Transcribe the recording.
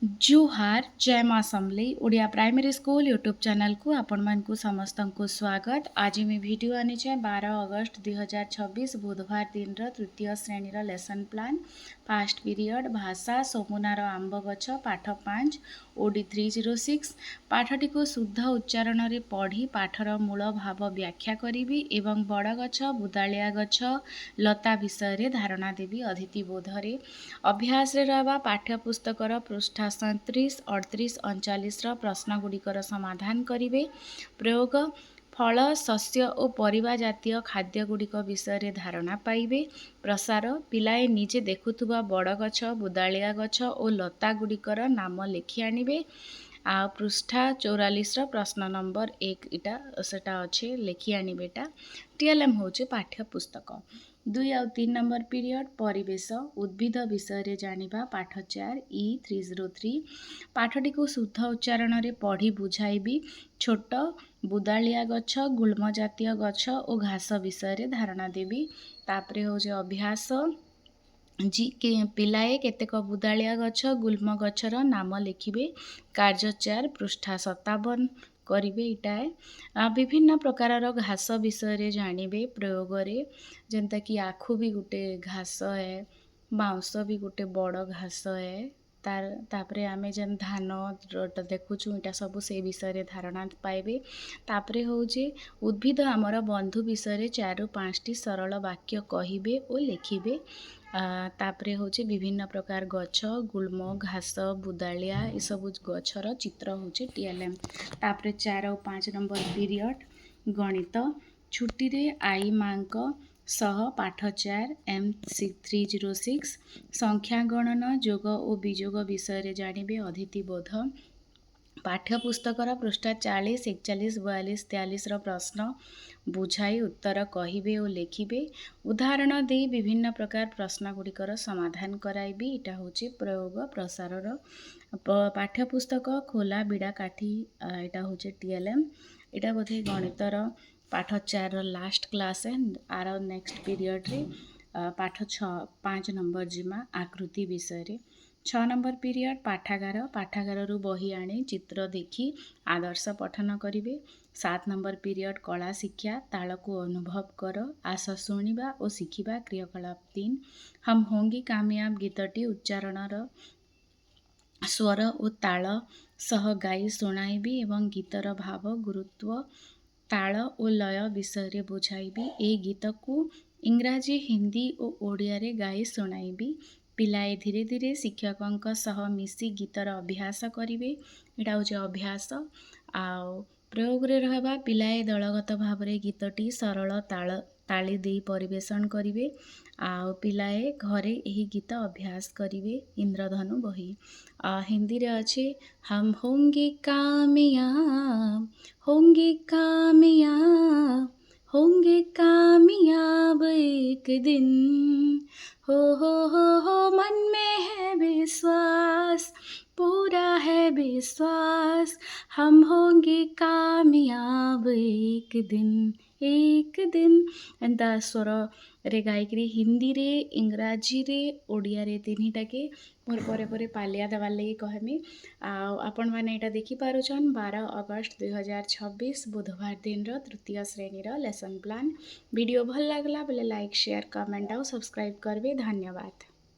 जुहार जय माँ Samalei Odia primary school YouTube channel को आपण मानकु समस्त को स्वागत। आज मैं वीडियो आनी 12 अगस्त 2026 बुधवार दिन तृतीय श्रेणी लेसन प्लान फास्ट पीरियड भाषा सोमुनार आंब गछ पाठ 5 ओडी 306 पाठटी को शुद्ध उच्चारण रे पढ़ी पाठर मूल भाव व्याख्या करी एवं बड़ गछ बुदालिया गछ लता विषय रे धारणा देवी अदिति बोधरे अभ्यास रे रहबा पाठ्यपुस्तकर पृष्ठा 37, 38, 39 प्रश्नगुड़िकर समाधान करेंगे। प्रयोग फल शस्य और परिवा जातीय खाद्यगुड़िक विषय धारणा पाइबे। प्रसार पिलाए निजे देखुथुबा बड़ गछ बुदालिया गछ और लता गुड़िकर नाम लिखि आनिबे। आ पृष्ठा 44 प्रश्न नंबर 1 इटा सेटा अच्छे लिखि आनिबेटा। टीएलएम होचे पाठ्यपुस्तक 2 और 3 नंबर पीरियड परिवेश उद्भिद विषय जानिबा पाठ 4 E303 पाठटी को शुद्ध उच्चारण रे पढ़ी बुझाइबी। छोट बुदालिया गछ गुल्म जातीय गछ और घास विषय धारणा देवी। तापरे होजे अभ्यास जी के पिलाए केतेक बुदालिया गछ गुल्म गछर नाम लिखिबे। कार्य 4 पृष्ठा 57 करिवे इटाए विभिन्न प्रकार घास विषय जानिबे। प्रयोग रे जेंता कि आखु भी गोटे घास है बाउंस भी गोटे बड़ घास है तापरे आमे जेन धान देखुचु इटा सब से विषय धारणा पाइबे। तापरे होचे उद्भिद आमर बंधु विषय 4 ରୁ 5टी सरल वाक्य कहिबे और लिखिबे। तापरे होचे विभिन्न प्रकार गछ गुल्म घास बुदालिया ये सब गछर चित्र होचे टीएलएम। तापरे 4 और 5 नंबर पीरियड गणित छुट्टी रे आई मांक सह पाठ 4 M306 संख्या गणना जोग और विजोग विषय जानिबे अदिति बोध। पाठ्यपुस्तकर पृष्ठा 40, 41, 42, 43 प्रश्न बुझाई उत्तर कहिबे और लिखिबे। उदाहरण दे विभिन्न प्रकार प्रश्न गुड़िकर समाधान कराइबी। इटा होचे प्रयोग प्रसारर पाठ्यपुस्तक खोला बिड़ा काठी इटा होचे टीएलएम। इटा बोधे गणितर पाठ 4 लास्ट क्लास है आर नेक्स्ट पीरियड रे पाठ 5 नंबर जिमा आकृति विषय रे। 6 नंबर पीरियड पाठागार रु बही आनी चित्र देखी आदर्श पठन करिवे। 7 नंबर पीरियड कला शिक्षा ताल को अनुभव कर आस शुणिबा और शिखिबा। क्रियाकलाप 3 हम होंगे कामयाब गीतटी उच्चारणर स्वर और ताल सह गाई शुणाइबी एवं गीतर भाव गुरुत्व ताल और लय विषय रे बुझाइबी। ए गीत को इंग्राजी हिंदी और ओडिया रे गाई शुणाइबी। पिलाए धीरे धीरे शिक्षकों सह मिसी गीतर अभ्यास करिवे। एटा होचे अभ्यास। आउ प्रयोग रे रहबा पिलाए दलगत भाव रे गीतटी सरल ताली दे परिवेशन करिवे। आउ पिलाए घरे यही गीत अभ्यास करिवे। इंद्रधनु बही हिंदी रे अच्छे हम होंगे कामयाब एक दिन हो मन में है विश्वास पूरा है विश्वास हम होंगे कामयाब एक दिन एंता स्वर रे गायकरी हिंदी रे इंग्राजी रे ओडिया रे तीनिटा के मोर परे परे पालिया देवार लगी कहमी। आपण मैंने यहाँ देखिपारुछन 12 अगस्त 2026 बुधवार दिन तृतीय श्रेणी लेसन प्लान वीडियो भल लगला बोले लाइक शेयर कमेंट और सब्सक्राइब करबे। धन्यवाद।